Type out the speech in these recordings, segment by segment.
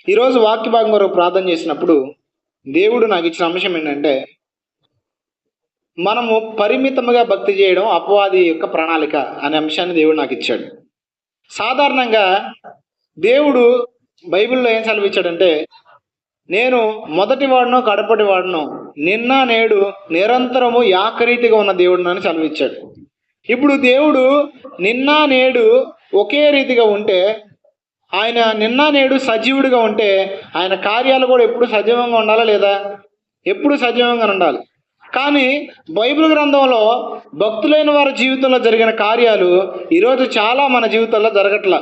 ఈరోజు వాక్య భాగం కొరకు ప్రార్థన చేసినప్పుడు దేవుడు నాకు ఇచ్చిన అంశం ఏంటంటే, మనము పరిమితముగా భక్తి చేయడం అపవాది యొక్క ప్రణాళిక అనే అంశాన్ని దేవుడు నాకు ఇచ్చాడు. సాధారణంగా దేవుడు బైబిల్లో ఏం సెలవిచ్చాడంటే, నేను మొదటి వాడును కడపటి వాడును, నిన్న నేడు నిరంతరము ఏకరీతిగా ఉన్న దేవుడు అని సెలవిచ్చాడు. ఇప్పుడు దేవుడు నిన్న నేడు ఒకే రీతిగా ఉంటే, ఆయన నిన్న నేడు సజీవుడిగా ఉంటే ఆయన కార్యాలు కూడా ఎప్పుడు సజీవంగా ఉండాలా లేదా? ఎప్పుడు సజీవంగా ఉండాలి. కానీ బైబిల్ గ్రంథంలో భక్తులైన వారి జీవితంలో జరిగిన కార్యాలు ఈరోజు చాలా మన జీవితంలో జరగట్లా.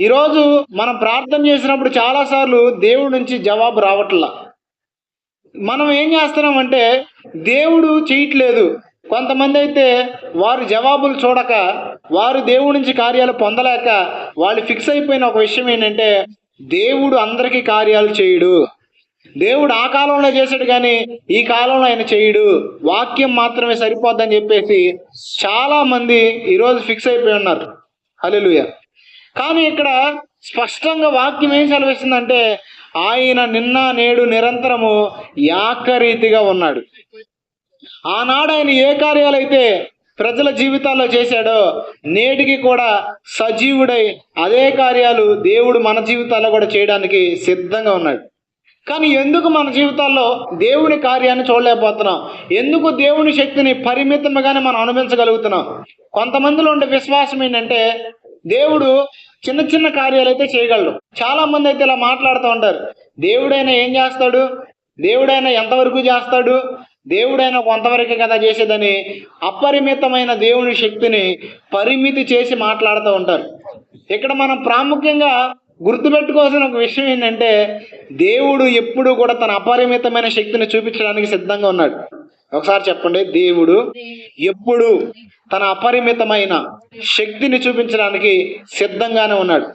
ఈరోజు మనం ప్రార్థన చేసినప్పుడు చాలాసార్లు దేవుడి నుంచి జవాబు రావట్లా. మనం ఏం చేస్తున్నామంటే దేవుడు చేయట్లేదు. కొంతమంది అయితే వారు జవాబులు చూడక, వారు దేవుడి నుంచి కార్యాలు పొందలేక వాళ్ళు ఫిక్స్ అయిపోయిన ఒక విషయం ఏంటంటే, దేవుడు అందరికీ కార్యాలు చేయడు. దేవుడు ఆ కాలంలో చేశాడు కానీ ఈ కాలంలో ఆయన చేయడు, వాక్యం మాత్రమే సరిపోద్దని చెప్పేసి చాలా మంది ఈరోజు ఫిక్స్ అయిపోయి ఉన్నారు. హల్లెలూయా. కానీ ఇక్కడ స్పష్టంగా వాక్యం ఏం సెలవిస్తుందంటే, ఆయన నిన్న నేడు నిరంతరము ఏకరీతిగా ఉన్నాడు. ఆనాడు ఆయన ఏ కార్యాలైతే ప్రజల జీవితాల్లో చేశాడో నేటికి కూడా సజీవుడై అదే కార్యాలు దేవుడు మన జీవితాల్లో కూడా చేయడానికి సిద్ధంగా ఉన్నాడు. కానీ ఎందుకు మన జీవితాల్లో దేవుని కార్యాన్ని చూడలేకపోతున్నాం? ఎందుకు దేవుని శక్తిని పరిమితంగానే మనం అనుభవించగలుగుతున్నాం? కొంతమందిలో ఉండే విశ్వాసం ఏంటంటే, దేవుడు చిన్న చిన్న కార్యాలు అయితే చేయగలడు. చాలా మంది అయితే ఇలా మాట్లాడుతూ ఉంటారు, దేవుడైనా ఏం చేస్తాడు, దేవుడైనా ఎంతవరకు చేస్తాడు, దేవుడైనా కొంతవరకే కదా చేసేదని అపరిమితమైన దేవుని శక్తిని పరిమితి చేసి మాట్లాడుతూ ఉంటారు. ఇక్కడ మనం ప్రాముఖ్యంగా గుర్తుపెట్టుకోవాల్సిన ఒక విషయం ఏంటంటే, దేవుడు ఎప్పుడు కూడా తన అపరిమితమైన శక్తిని చూపించడానికి సిద్ధంగా ఉన్నాడు. ఒకసారి చెప్పండి, దేవుడు ఎప్పుడు తన అపరిమితమైన శక్తిని చూపించడానికి సిద్ధంగానే ఉన్నాడు.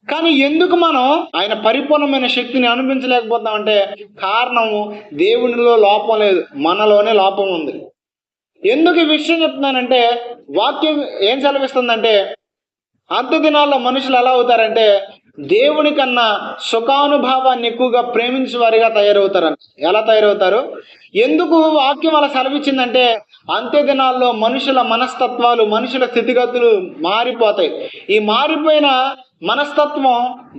కానీ ఎందుకు మనం ఆయన పరిపూర్ణమైన శక్తిని అనుభవించలేకపోతామంటే కారణము దేవునిలో లోపం లేదు, మనలోనే లోపం ఉంది. ఎందుకు ఈ విషయం చెప్తున్నానంటే, వాక్యం ఏం సెలవిస్తుందంటే, అంత్య దినాల్లో మనుషులు ఎలా అవుతారంటే దేవుని కన్నా సుఖానుభవాన్ని ఎక్కువగా ప్రేమించే వారిగా తయారవుతారని. ఎలా తయారవుతారు? ఎందుకు వాక్యం అలా సెలవిచ్చిందంటే, అంత్య దినాల్లో మనుషుల మనస్తత్వాలు, మనుషుల స్థితిగతులు మారిపోతాయి. ఈ మారిపోయిన మనస్తత్వం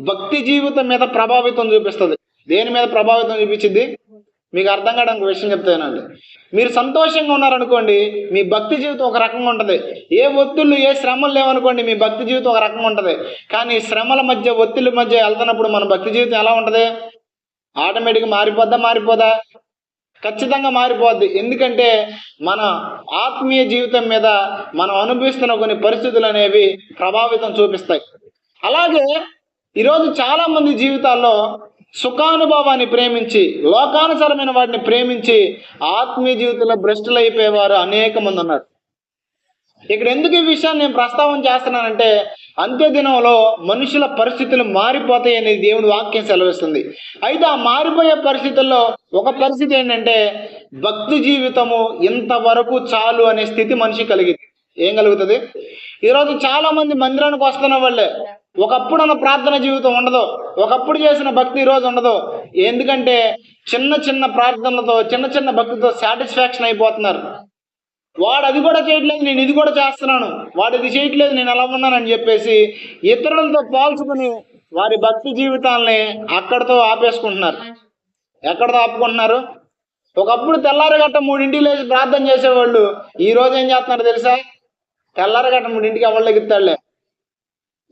భక్తి జీవితం మీద ప్రభావితం చూపిస్తుంది. దేని మీద ప్రభావితం చూపించింది? మీకు అర్థం కావడానికి విషయం చెప్తానండి. మీరు సంతోషంగా ఉన్నారనుకోండి, మీ భక్తి జీవితం ఒక రకంగా ఉంటుంది. ఏ ఒత్తిళ్ళు, ఏ శ్రమలు లేవనుకోండి, మీ భక్తి జీవితం ఒక రకంగా ఉంటుంది. కానీ శ్రమల మధ్య, ఒత్తిళ్ళ మధ్య వెళ్తున్నప్పుడు మన భక్తి జీవితం ఎలా ఉంటుంది? ఆటోమేటిక్గా మారిపోదా? ఖచ్చితంగా మారిపోద్ది. ఎందుకంటే మన ఆత్మీయ జీవితం మీద మనం అనుభవిస్తున్న కొన్ని పరిస్థితులు అనేవి ప్రభావితం చూపిస్తాయి. అలాగే ఈరోజు చాలా మంది జీవితాల్లో సుఖానుభవాన్ని ప్రేమించి, లోకానుసరమైన వాటిని ప్రేమించి ఆత్మీయ జీవితంలో భ్రష్టులు అయిపోయేవారు అనేక మంది ఉన్నారు. ఇక్కడ ఎందుకు ఈ విషయాన్ని నేను ప్రస్తావన చేస్తున్నానంటే, అంత్య దినంలో మనుషుల పరిస్థితులు మారిపోతాయని దేవుని వాక్యం సెలవిస్తుంది. అయితే ఆ మారిపోయే పరిస్థితుల్లో ఒక పరిస్థితి ఏంటంటే, భక్తి జీవితము ఇంతవరకు చాలు అనే స్థితి మనిషి కలిగింది. ఏం కలుగుతుంది? ఈరోజు చాలా మంది మందిరానికి వస్తున్న వాళ్ళే ఒకప్పుడు ఉన్న ప్రార్థన జీవితం ఉండదు, ఒకప్పుడు చేసిన భక్తి ఈరోజు ఉండదు. ఎందుకంటే చిన్న చిన్న ప్రార్థనలతో, చిన్న చిన్న భక్తితో సాటిస్ఫాక్షన్ అయిపోతున్నారు. వాడు అది కూడా చేయట్లేదు, నేను ఇది కూడా చేస్తున్నాను, వాడు ఇది చేయట్లేదు, నేను ఎలా ఉన్నానని చెప్పేసి ఇతరులతో పోల్చుకుని వారి భక్తి జీవితాలని అక్కడితో ఆపేసుకుంటున్నారు. ఎక్కడితో ఆపుకుంటున్నారు? ఒకప్పుడు తెల్లారగట్ట 3 లేచి ప్రార్థన చేసేవాళ్ళు ఈ రోజు ఏం చేస్తున్నారు తెలుసా? తెల్లారగట్ట 3 ఎవరు లెగుతాడులే,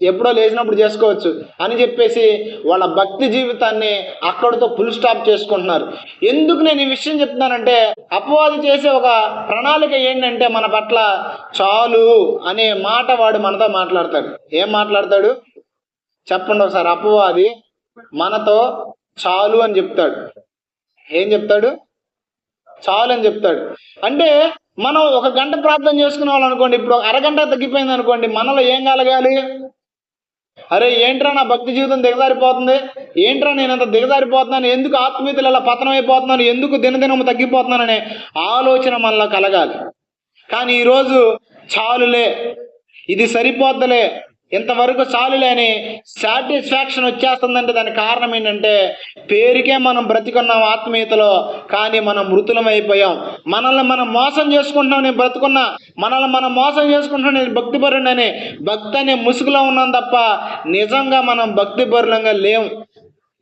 ఎప్పుడో లేచినప్పుడు చేసుకోవచ్చు అని చెప్పేసి వాళ్ళ భక్తి జీవితాన్ని అక్కడితో ఫుల్ స్టాప్ చేసుకుంటున్నారు. ఎందుకు నేను ఈ విషయం చెప్తున్నానంటే, అపవాది చేసే ఒక ప్రణాళిక ఏంటంటే, మన పట్ల చాలు అనే మాట వాడు మనతో మాట్లాడతాడు. ఏం మాట్లాడతాడు చెప్పండి ఒకసారి? అపవాది మనతో చాలు అని చెప్తాడు. ఏం చెప్తాడు? చాలు అని చెప్తాడు. అంటే మనం 1 గంట ప్రార్థన చేసుకునే వాళ్ళు అనుకోండి, ఇప్పుడు అరగంట తగ్గిపోయింది అనుకోండి, మనలో ఏం కలగాలి? అరే ఏంట్రా నా భక్తి జీవితం దిగజారిపోతుంది, ఏంట్రా నేను అంత దిగజారిపోతున్నాను, ఎందుకు ఆత్మీయతలు ఇలా పతనం అయిపోతున్నాను, ఎందుకు దినదినము తగ్గిపోతున్నాననే ఆలోచన మనలో కలగాలి. కానీ ఈరోజు చాలులే, ఇది సరిపోద్దలే, ఇంతవరకు చాలులే అని సాటిస్ఫాక్షన్ వచ్చేస్తుందంటే దానికి కారణం ఏంటంటే పేరుకే మనం బ్రతికున్నాం ఆత్మీయతలో, కానీ మనం మృతులం అయిపోయాం. మనల్ని మనం మోసం చేసుకుంటున్నాం, నేను బ్రతుకున్నా, మనల్ని మనం మోసం చేసుకుంటున్నాం, నేను భక్తిపరుడని భక్తి అనే ముసుగులో ఉన్నాం తప్ప నిజంగా మనం భక్తిపరులంగా లేవు.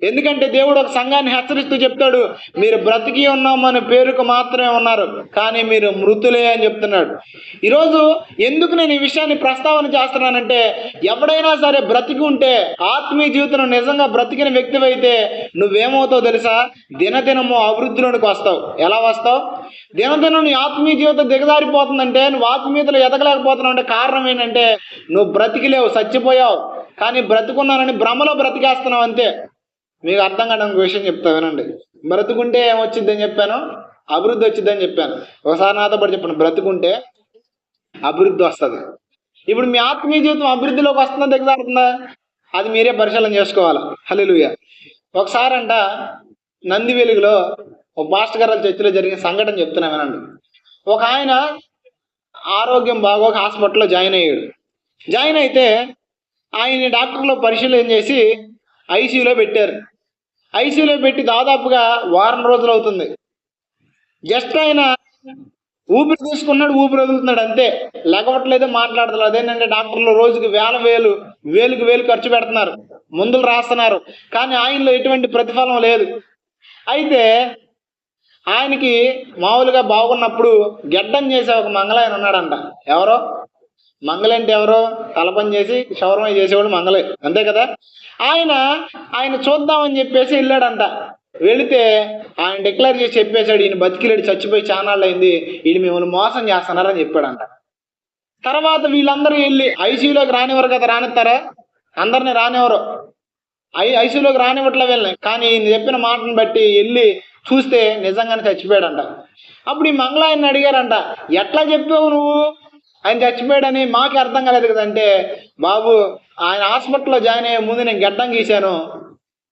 ఎందుకంటే దేవుడు ఒక సంఘాన్ని హెచ్చరిస్తూ చెప్తాడు, మీరు బ్రతికి ఉన్నామని పేరుకు మాత్రమే ఉన్నారు, కానీ మీరు మృతులే అని చెప్తున్నాడు. ఈరోజు ఎందుకు నేను ఈ విషయాన్ని ప్రస్తావన చేస్తున్నానంటే, ఎవడైనా సరే బ్రతికి ఉంటే, ఆత్మీయ జీవితం నిజంగా బ్రతికిన వ్యక్తివైతే నువ్వేమవుతావు తెలుసా? దినదినము అభివృద్ధిలోనికి వస్తావు. ఎలా వస్తావు? దినదినం నీ ఆత్మీయ జీవితం దిగజారిపోతుందంటే, నువ్వు ఆత్మీయతలో ఎదగలేకపోతున్నావు అంటే కారణం ఏంటంటే నువ్వు బ్రతికిలేవు, చచ్చిపోయావు. కానీ బ్రతుకున్నానని భ్రమలో బ్రతికేస్తున్నావు అంతే. మీకు అర్థం కావడానికి ఒక విషయం చెప్తా వినండి. బ్రతుకుంటే ఏమొచ్చిద్దని చెప్పాను? అభివృద్ధి వచ్చిద్దని చెప్పాను. ఒకసారి నాతో పాటు చెప్పాను, బ్రతుకుంటే అభివృద్ధి వస్తుంది. ఇప్పుడు మీ ఆత్మీయ జీవితం అభివృద్ధిలోకి వస్తుందా దిగజారుతుందా? అది మీరే పరిశీలన చేసుకోవాలి. హల్లెలూయా. ఒకసారి అంట నంది వెలుగులో ఒక పాస్టర్ గారు చర్చిలో జరిగిన సంఘటన చెప్తున్నా వినండి. ఒక ఆయన ఆరోగ్యం బాగోక హాస్పిటల్లో జాయిన్ అయ్యాడు. జాయిన్ అయితే ఆయన డాక్టర్లు పరిశీలన చేసి ఐసీయూలో పెట్టారు. ఐసీయూలో పెట్టి దాదాపుగా వారం రోజులు అవుతుంది. జస్ట్ ఆయన ఊపిరి తీసుకున్నాడు, ఊపిరి వదులుతున్నాడు అంతే, లెగవట్లేదు, మాట్లాడలేదు. అదేంటంటే డాక్టర్లు రోజుకి వేలుకి వేలు ఖర్చు పెడుతున్నారు, మందులు రాస్తున్నారు, కానీ ఆయనలో ఎటువంటి ప్రతిఫలం లేదు. అయితే ఆయనకి మామూలుగా బాగున్నప్పుడు గెడ్డం చేసే ఒక మంగళాయన ఉన్నాడంట. ఎవరో మంగళంటే ఎవరో తలపని చేసి షవర్మా చేసేవాడు మంగళే, అంతే కదా. ఆయన చూద్దామని చెప్పేసి వెళ్ళాడంట. వెళితే ఆయన డిక్లేర్ చేసి చెప్పేశాడు, ఈయన బతికిలేడు, చచ్చిపోయి చానాళ్ళు అయింది, వీళ్ళు మిమ్మల్ని మోసం చేస్తున్నారని చెప్పాడంట. తర్వాత వీళ్ళందరూ వెళ్ళి ఐసీయూలోకి రానివ్వరు కదా, రానిస్తారా? అందరినీ రానివ్వరు, ఐసీయూలోకి రానివ్వట్లే వెళ్ళినాయి. కానీ ఈయన చెప్పిన మాటను బట్టి వెళ్ళి చూస్తే నిజంగానే చచ్చిపోయాడంట. అప్పుడు ఈ మంగళ ఆయన అడిగారంట, ఎట్లా చెప్పావు నువ్వు ఆయన చచ్చిపోయాడని? మాకే అర్థం కాలేదు కదంటే, బాబు ఆయన హాస్పిటల్లో జాయిన్ అయ్యే ముందు నేను గడ్డం గీశాను,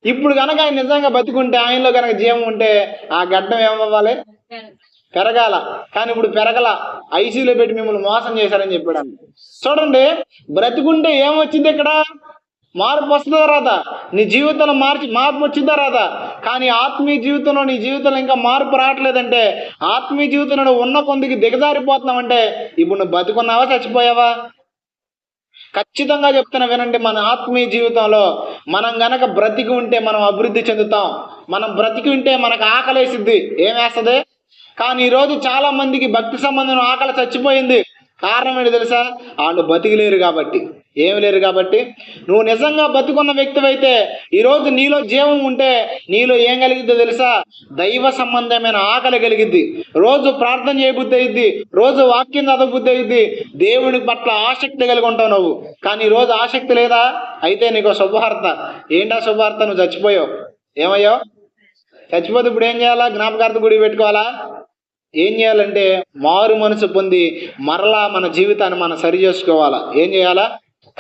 ఇప్పుడు కనుక ఆయన నిజంగా బతికుంటే, ఆయనలో కనుక జీవం ఉంటే ఆ గడ్డం ఏమవ్వాలి? పెరగాల. కానీ ఇప్పుడు పెరగల, ఐసీయూలో పెట్టి మిమ్మల్ని మోసం చేశారని చెప్పాడు. చూడండి, బ్రతికుంటే ఏమొచ్చింది ఇక్కడ? మార్పు వస్తుందా రాదా? నీ జీవితంలో మార్పు వచ్చిందా రాదా? కానీ ఆత్మీయ జీవితంలో నీ జీవితంలో ఇంకా మార్పు రావట్లేదంటే, ఆత్మీయ జీవితంలో ఉన్న కొందికి దిగజారిపోతున్నావంటే ఇప్పుడు నువ్వు బతుకున్నావా, చచ్చిపోయావా? ఖచ్చితంగా చెప్తున్నా వినండి, మన ఆత్మీయ జీవితంలో మనం గనక బ్రతికి ఉంటే మనం అభివృద్ధి చెందుతాం. మనం బ్రతికి ఉంటే మనకు ఆకలేసిద్ది. ఏమేస్తుంది? కానీ ఈరోజు చాలా మందికి భక్తి సంబంధం ఆకలి చచ్చిపోయింది. కారణం ఏంటి తెలుసా? వాళ్ళు బతికిలేరు కాబట్టి. ఏమి లేరు కాబట్టి. నువ్వు నిజంగా బతుకున్న వ్యక్తివైతే, ఈరోజు నీలో జీవం ఉంటే నీలో ఏం కలిగిద్దో తెలుసా? దైవ సంబంధమైన ఆకలి కలిగిద్ది. రోజు ప్రార్థన చేయబుద్ధి అయ్యిద్ది, రోజు వాక్యం చదవబుద్ధి అయ్యిద్ది, దేవుని పట్ల ఆసక్తి కలిగి ఉంటావు నువ్వు. కానీ ఈరోజు ఆసక్తి లేదా? అయితే నీకు శుభవార్త. ఏంటా శుభవార్త? నువ్వు చచ్చిపోయావు. ఏమయ్యావు? చచ్చిపోతే ఇప్పుడు ఏం చేయాలా? జ్ఞాపకార్థ గుడి పెట్టుకోవాలా? ఏం చేయాలంటే మారు మనసు పొంది మరలా మన జీవితాన్ని మనం సరి చేసుకోవాలా. ఏం చేయాలా?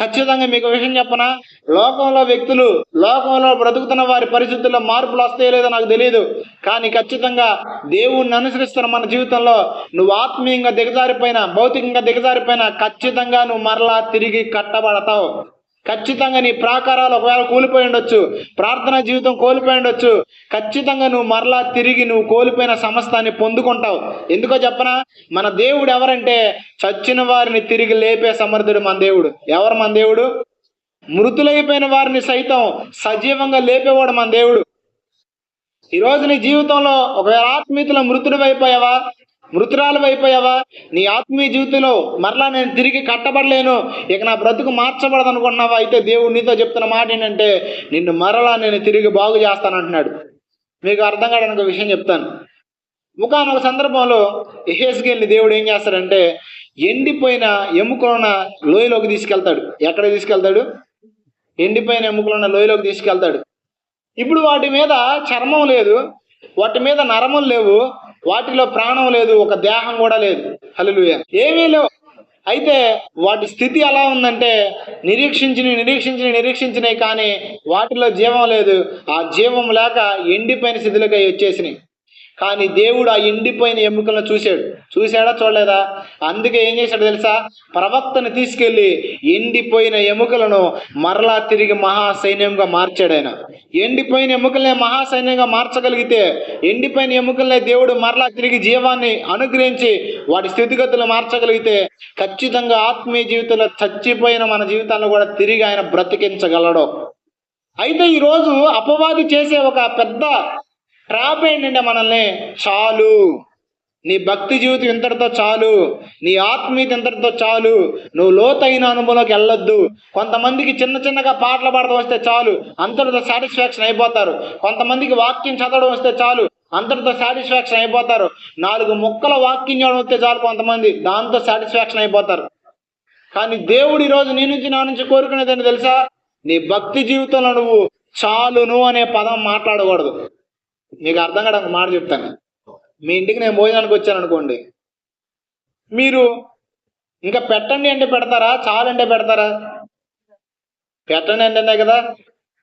ఖచ్చితంగా మీకు విషయం చెప్పనా, లోకంలో బ్రతుకుతున్న వారి పరిస్థితుల్లో మార్పులు వస్తాయో లేదో నాకు తెలియదు, కానీ ఖచ్చితంగా దేవుణ్ణి అనుసరిస్తున్న మన జీవితంలో నువ్వు ఆత్మీయంగా దిగజారిపోయినా, భౌతికంగా దిగజారిపోయినా, ఖచ్చితంగా నువ్వు మరలా తిరిగి కట్టబడతావు. ఖచ్చితంగా నీ ప్రాకారాలు ఒకవేళ కోల్పోయి ఉండొచ్చు, ప్రార్థనా జీవితం కోల్పోయి ఉండొచ్చు, ఖచ్చితంగా నువ్వు మరలా తిరిగి నువ్వు కోల్పోయిన సమస్తాన్ని పొందుకుంటావు. ఎందుకో చెప్పనా? మన దేవుడు ఎవరంటే చచ్చిన వారిని తిరిగి లేపే సమర్థుడు మన దేవుడు. ఎవరు మన దేవుడు? మృతులైపోయిన వారిని సైతం సజీవంగా లేపేవాడు మన దేవుడు. ఈరోజు నీ జీవితంలో ఒకవేళ ఆత్మీయతలో మృతురాలు అయిపోయావా? నీ ఆత్మీయ జీవితంలో మరలా నేను తిరిగి కట్టబడలేను, ఇక నా బ్రతుకు మార్చబడదు అనుకుంటున్నావా? అయితే దేవుడు నీతో చెప్తున్న మాట ఏంటంటే, నిన్ను మరలా నేను తిరిగి బాగు చేస్తానంటున్నాడు. మీకు అర్థం కావడానికి ఒక విషయం చెప్తాను. ఒకానొక సందర్భంలో యెహెజ్కేలుని దేవుడు ఏం చేస్తాడంటే, ఎండిపోయిన ఎముకలున్న లోయలోకి తీసుకెళ్తాడు. ఎక్కడికి తీసుకెళ్తాడు? ఎండిపోయిన ఎముకలున్న లోయలోకి తీసుకెళ్తాడు. ఇప్పుడు వాటి మీద చర్మం లేదు, వాటి మీద నరములు లేవు, వాటిలో ప్రాణం లేదు, ఒక దేహం కూడా లేదు. హల్లెలూయా. ఏమీ లేవు. అయితే వాటి స్థితి ఎలా ఉందంటే, నిరీక్షించినాయి కానీ వాటిలో జీవం లేదు. ఆ జీవం లేక ఎండిపోయిన స్థితిలోకి వచ్చేసినాయి. కానీ దేవుడు ఆ ఎండిపోయిన ఎముకలను చూశాడా చూడలేదా? అందుకే ఏం చేశాడు తెలుసా? ప్రవక్తను తీసుకెళ్ళి ఎండిపోయిన ఎముకలను మరలా తిరిగి మహాసైన్యంగా మార్చాడు ఆయన. ఎండిపోయిన ఎముకలనే మహాసైన్యంగా మార్చగలిగితే, ఎండిపోయిన ఎముకలనే దేవుడు మరలా తిరిగి జీవాన్ని అనుగ్రహించి వాటి స్థితిగతులు మార్చగలిగితే, ఖచ్చితంగా ఆత్మీయ జీవితంలో చచ్చిపోయిన మన జీవితాలను కూడా తిరిగి ఆయన బ్రతికించగలడు. అయితే ఈరోజు అపవాది చేసే ఒక పెద్ద ట్రాప్ ఏంటంటే మనల్ని, చాలు, నీ భక్తి జీవితం ఇంతటితో చాలు, నీ ఆత్మీయత ఇంతటితో చాలు, నువ్వు లోతైన అనుభవంలోకి వెళ్ళొద్దు. కొంతమందికి చిన్న చిన్నగా పాటలు పాడడం వస్తే చాలు, అంతటితో సాటిస్ఫాక్షన్ అయిపోతారు. కొంతమందికి వాక్యం చదవడం వస్తే చాలు, అంతటితో సాటిస్ఫాక్షన్ అయిపోతారు. 4 ముక్కల వాక్యం చదవడం వస్తే చాలు కొంతమంది, దాంతో సాటిస్ఫాక్షన్ అయిపోతారు. కానీ దేవుడు ఈరోజు నీ నుంచి నా నుంచి కోరుకునేది ఏంటి తెలుసా? నీ భక్తి జీవితంలో నువ్వు చాలును అనే పదం మాట్లాడకూడదు. మీకు అర్థం కావడానికి మాట చెప్తాను. మీ ఇంటికి నేను భోజనానికి వచ్చాను అనుకోండి, మీరు ఇంకా పెట్టండి అంటే పెడతారా, చాలు అంటే పెడతారా? పెట్టండి అంటేనే కదా.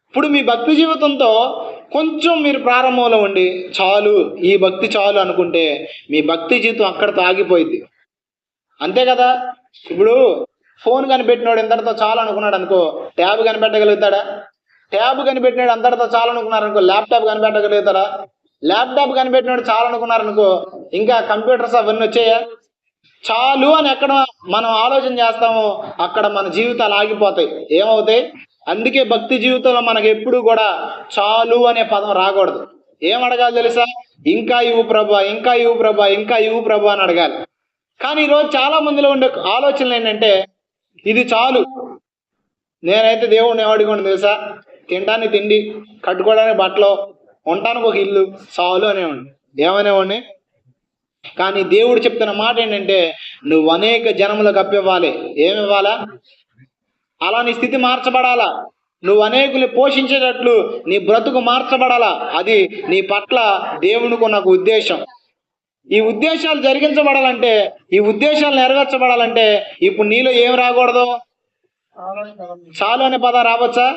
ఇప్పుడు మీ భక్తి జీవితంతో కొంచెం మీరు ప్రారంభంలో ఉండి చాలు, ఈ భక్తి చాలు అనుకుంటే మీ భక్తి జీవితం అక్కడితో ఆగిపోయింది. అంతే కదా. ఇప్పుడు ఫోన్ కనిపెట్టినాడు ఇంతటితో చాలు అనుకున్నాడు అనుకో, ట్యాబ్ కనిపెట్టగలుగుతాడా? ట్యాబ్ కనిపెట్టినాడు అందరితో చాలు అనుకున్నారు అనుకో, ల్యాప్టాప్ కనిపెట్టగలుగుతాడా? ల్యాప్టాప్ కనిపెట్టినాడు చాలు అనుకున్నారు అనుకో, ఇంకా కంప్యూటర్స్ అవన్నీ వచ్చాయా? చాలు అని ఎక్కడ మనం ఆలోచన చేస్తామో అక్కడ మన జీవితాలు ఆగిపోతాయి. ఏమవుతాయి? అందుకే భక్తి జీవితంలో మనకి ఎప్పుడు కూడా చాలు అనే పదం రాకూడదు. ఏం అడగాలి తెలుసా? ఇంకా ఇవ్వు ప్రభా, ఇంకా ఇవ్వు ప్రభా, ఇంకా ఇవ్వు ప్రభా అని అడగాలి. కానీ ఈరోజు చాలా మందిలో ఉండే ఆలోచనలు ఏంటంటే, ఇది చాలు, నేనైతే దేవుడిని ఏమడుకోండి తెలుసా? తినడానికి తిండి, కట్టుకోవడానికి బట్టలు, ఉండటానికి ఒక ఇల్లు చాలు అనేవాడిని, ఏమనేవాడిని. కానీ దేవుడు చెప్తున్న మాట ఏంటంటే, నువ్వు అనేక జనములకు అప్పివ్వాలి. ఏమివ్వాలా? అలా నీ స్థితి మార్చబడాలా, నువ్వు అనేకుల్ని పోషించేటట్లు నీ బ్రతుకు మార్చబడాలా. అది నీ పట్ల దేవునికి ఉన్న ఒక ఉద్దేశం. ఈ ఉద్దేశాలు జరిగించబడాలంటే, ఈ ఉద్దేశాలు నెరవేర్చబడాలంటే ఇప్పుడు నీలో ఏం రాకూడదు? చాలు అనే పదం రావచ్చా?